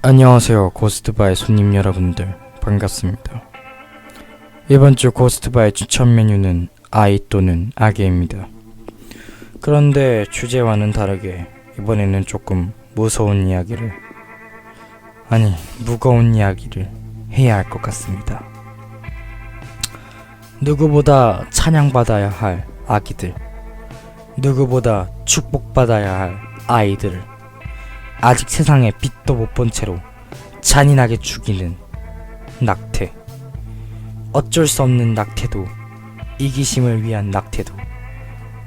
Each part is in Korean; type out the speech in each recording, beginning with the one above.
안녕하세요. 고스트바의 손님 여러분들 반갑습니다. 이번 주 고스트바의 추천 메뉴는 아이 또는 아기입니다. 그런데 주제와는 다르게 이번에는 조금 무거운 이야기를 해야 할 것 같습니다. 누구보다 찬양받아야 할 아기들, 누구보다 축복받아야 할 아이들을 아직 세상에 빛도 못 본 채로 잔인하게 죽이는 낙태. 어쩔 수 없는 낙태도, 이기심을 위한 낙태도,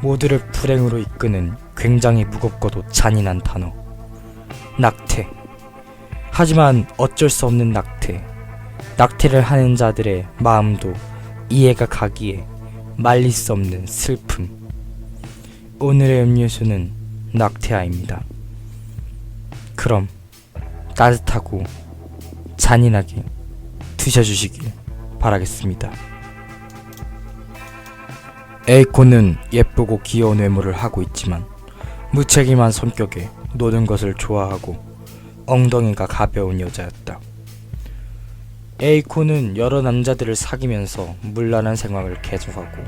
모두를 불행으로 이끄는 굉장히 무겁고도 잔인한 단어 낙태. 하지만 어쩔 수 없는 낙태, 낙태를 하는 자들의 마음도 이해가 가기에 말릴 수 없는 슬픔. 오늘의 음료수는 낙태아입니다. 그럼 따뜻하고 잔인하게 드셔주시길 바라겠습니다. 에이코는 예쁘고 귀여운 외모를 하고 있지만 무책임한 성격에 노는 것을 좋아하고 엉덩이가 가벼운 여자였다. 에이코는 여러 남자들을 사귀면서 문란한 생활을 계속하고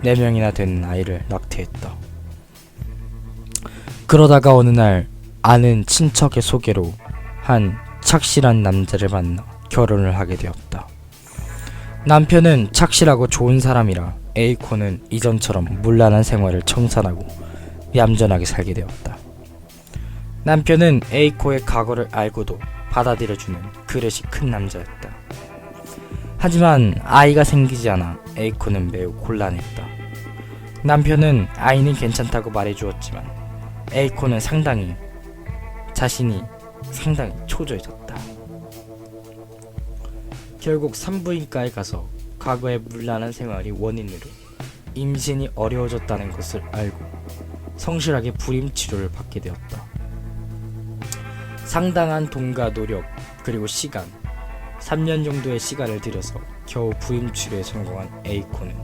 4명이나 되는 아이를 낙태했다. 그러다가 어느 날 아는 친척의 소개로 한 착실한 남자를 만나 결혼을 하게 되었다. 남편은 착실하고 좋은 사람이라 에이코는 이전처럼 문란한 생활을 청산하고 얌전하게 살게 되었다. 남편은 에이코의 과거를 알고도 받아들여주는 그릇이 큰 남자였다. 하지만 아이가 생기지 않아 에이코는 매우 곤란했다. 남편은 아이는 괜찮다고 말해주었지만 에이코는 자신이 상당히 초조해졌다. 결국 산부인과에 가서 과거의 문란한 생활이 원인으로 임신이 어려워졌다는 것을 알고 성실하게 불임 치료를 받게 되었다. 상당한 돈과 노력 그리고 시간, 3년 정도의 시간을 들여서 겨우 불임 치료에 성공한 에이코는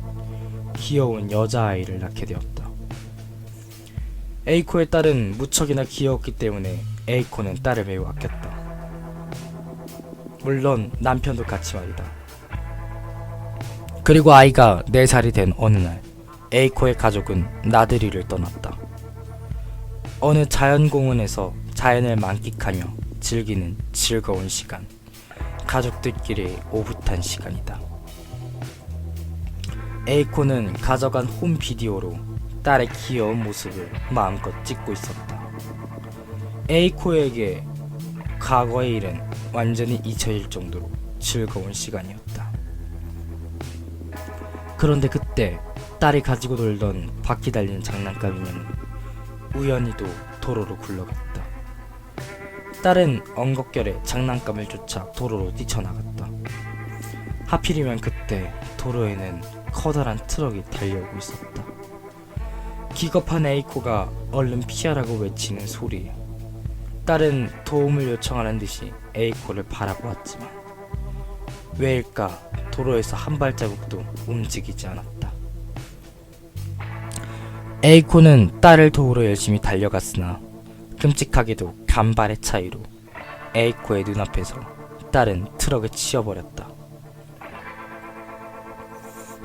귀여운 여자아이를 낳게 되었다. 에이코의 딸은 무척이나 귀여웠기 때문에 에이코는 딸을 매우 아꼈다. 물론 남편도 같이 말이다. 그리고 아이가 4살이 된 어느 날 에이코의 가족은 나들이를 떠났다. 어느 자연공원에서 자연을 만끽하며 즐기는 즐거운 시간, 가족들끼리 오붓한 시간이다. 에이코는 가져간 홈비디오로 딸의 귀여운 모습을 마음껏 찍고 있었다. 에이코에게 과거의 일은 완전히 잊혀질 정도로 즐거운 시간이었다. 그런데 그때 딸이 가지고 놀던 바퀴 달린 장난감 인형은 우연히도 도로로 굴러갔다. 딸은 엉겁결에 장난감을 쫓아 도로로 뛰쳐나갔다. 하필이면 그때 도로에는 커다란 트럭이 달려오고 있었다. 기겁한 에이코가 얼른 피하라고 외치는 소리에 딸은 도움을 요청하는 듯이 에이코를 바라보았지만 왜일까 도로에서 한 발자국도 움직이지 않았다. 에이코는 딸을 도우러 열심히 달려갔으나 끔찍하게도 간발의 차이로 에이코의 눈앞에서 딸은 트럭에 치여버렸다.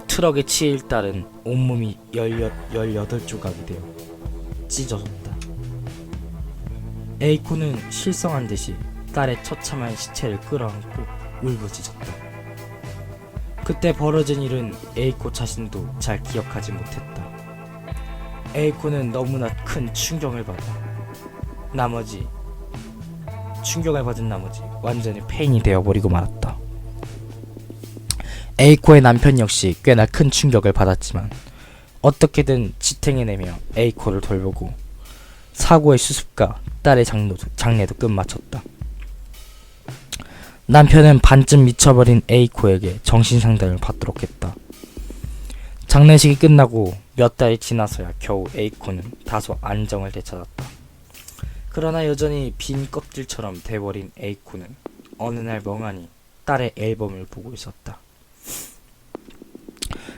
트럭에 치일 딸은 온몸이 18조각이 되어 찢어졌다. 에이코는 실성한 듯이 딸의 처참한 시체를 끌어안고 울부짖었다. 그때 벌어진 일은 에이코 자신도 잘 기억하지 못했다. 에이코는 너무나 큰 충격을 받은 나머지 완전히 폐인이 되어버리고 말았다. 에이코의 남편 역시 꽤나 큰 충격을 받았지만 어떻게든 지탱해내며 에이코를 돌보고 사고의 수습과 딸의 장례도 끝마쳤다. 남편은 반쯤 미쳐버린 에이코에게 정신상담을 받도록 했다. 장례식이 끝나고 몇 달이 지나서야 겨우 에이코는 다소 안정을 되찾았다. 그러나 여전히 빈 껍질처럼 돼버린 에이코는 어느 날 멍하니 딸의 앨범을 보고 있었다.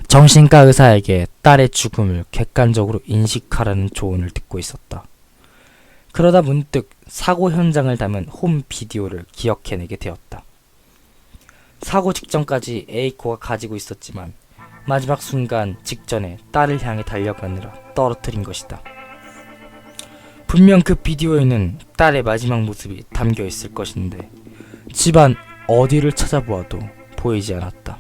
정신과 의사에게 딸의 죽음을 객관적으로 인식하라는 조언을 듣고 있었다. 그러다 문득 사고 현장을 담은 홈 비디오를 기억해내게 되었다. 사고 직전까지 에이코가 가지고 있었지만 마지막 순간 직전에 딸을 향해 달려가느라 떨어뜨린 것이다. 분명 그 비디오에는 딸의 마지막 모습이 담겨 있을 것인데 집안 어디를 찾아보아도 보이지 않았다.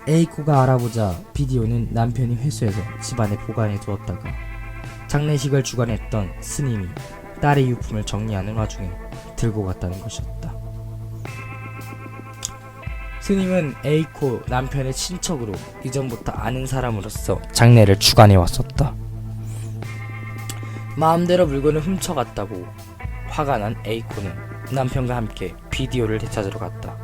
에이코가 알아보자 비디오는 남편이 회수해서 집안에 보관해 두었다가 장례식을 주관했던 스님이 딸의 유품을 정리하는 와중에 들고 갔다는 것이었다. 스님은 에이코 남편의 친척으로 이전부터 아는 사람으로서 장례를 주관해 왔었다. 마음대로 물건을 훔쳐갔다고 화가 난 에이코는 남편과 함께 비디오를 되찾으러 갔다.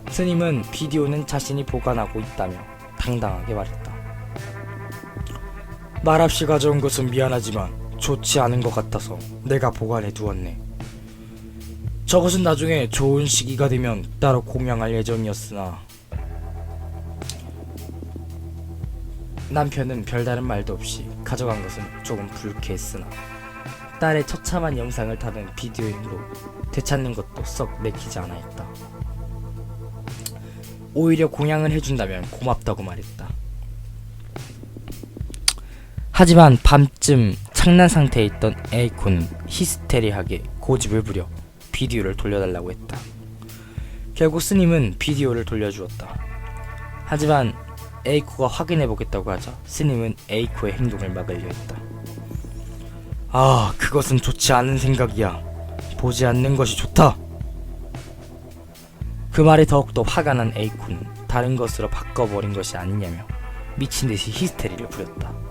스님은 비디오는 자신이 보관하고 있다며 당당하게 말했다. 말없이 가져온 것은 미안하지만 좋지 않은 것 같아서 내가 보관해 두었네. 저것은 나중에 좋은 시기가 되면 따로 공양할 예정이었으나. 남편은 별다른 말도 없이 가져간 것은 조금 불쾌했으나 딸의 처참한 영상을 담은 비디오이므로 되찾는 것도 썩 내키지 않아 있다. 오히려 공양을 해준다면 고맙다고 말했다. 하지만 밤쯤 창난 상태에 있던 에이코는 히스테리하게 고집을 부려 비디오를 돌려달라고 했다. 결국 스님은 비디오를 돌려주었다. 하지만 에이코가 확인해보겠다고 하자 스님은 에이코의 행동을 막으려 했다. 아, 그것은 좋지 않은 생각이야. 보지 않는 것이 좋다. 그 말에 더욱더 화가 난 에이코는 다른 것으로 바꿔버린 것이 아니냐며 미친듯이 히스테리를 부렸다.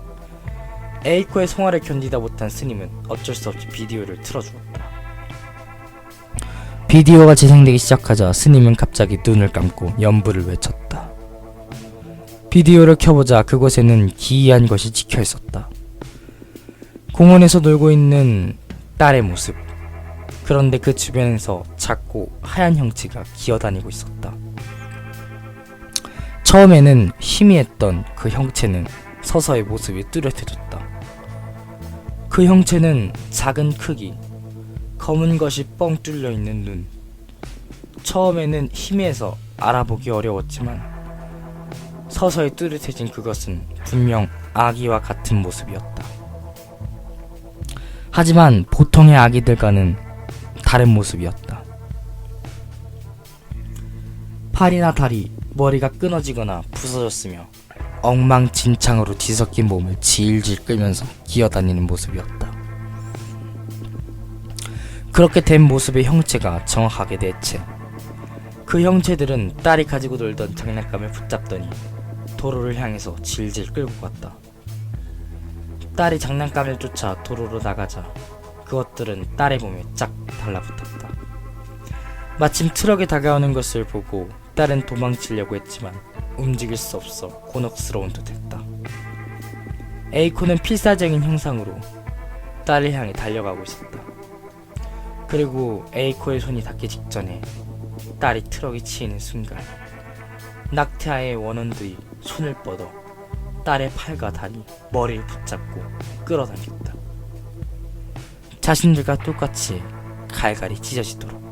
에이코의 송화를 견디다 못한 스님은 어쩔 수 없이 비디오를 틀어주었다. 비디오가 재생되기 시작하자 스님은 갑자기 눈을 감고 연부를 외쳤다. 비디오를 켜보자 그곳에는 기이한 것이 찍혀있었다. 공원에서 놀고 있는 딸의 모습. 그런데 그 주변에서 작고 하얀 형체가 기어다니고 있었다. 처음에는 희미했던 그 형체는 서서히 모습이 뚜렷해졌다. 그 형체는 작은 크기, 검은 것이 뻥 뚫려있는 눈. 처음에는 희미해서 알아보기 어려웠지만 서서히 뚜렷해진 그것은 분명 아기와 같은 모습이었다. 하지만 보통의 아기들과는 다른 모습이었다. 팔이나 다리, 머리가 끊어지거나 부서졌으며 엉망진창으로 뒤섞인 몸을 질질 끌면서 기어다니는 모습이었다. 그렇게 된 모습의 형체가 정확하게 대체. 그 형체들은 딸이 가지고 놀던 장난감을 붙잡더니 도로를 향해서 질질 끌고 갔다. 딸이 장난감을 쫓아 도로로 나가자 그것들은 딸의 몸에 쫙 달라붙었다. 마침 트럭이 다가오는 것을 보고 딸은 도망치려고 했지만 움직일 수 없어 곤혹스러운 듯 했다. 에이코는 필사적인 형상으로 딸을 향해 달려가고 있었다. 그리고 에이코의 손이 닿기 직전에 딸이 트럭이 치이는 순간 낙태아의 원혼들이 손을 뻗어 딸의 팔과 다리, 머리를 붙잡고 끌어당겼다. 자신들과 똑같이 갈갈이 찢어지도록.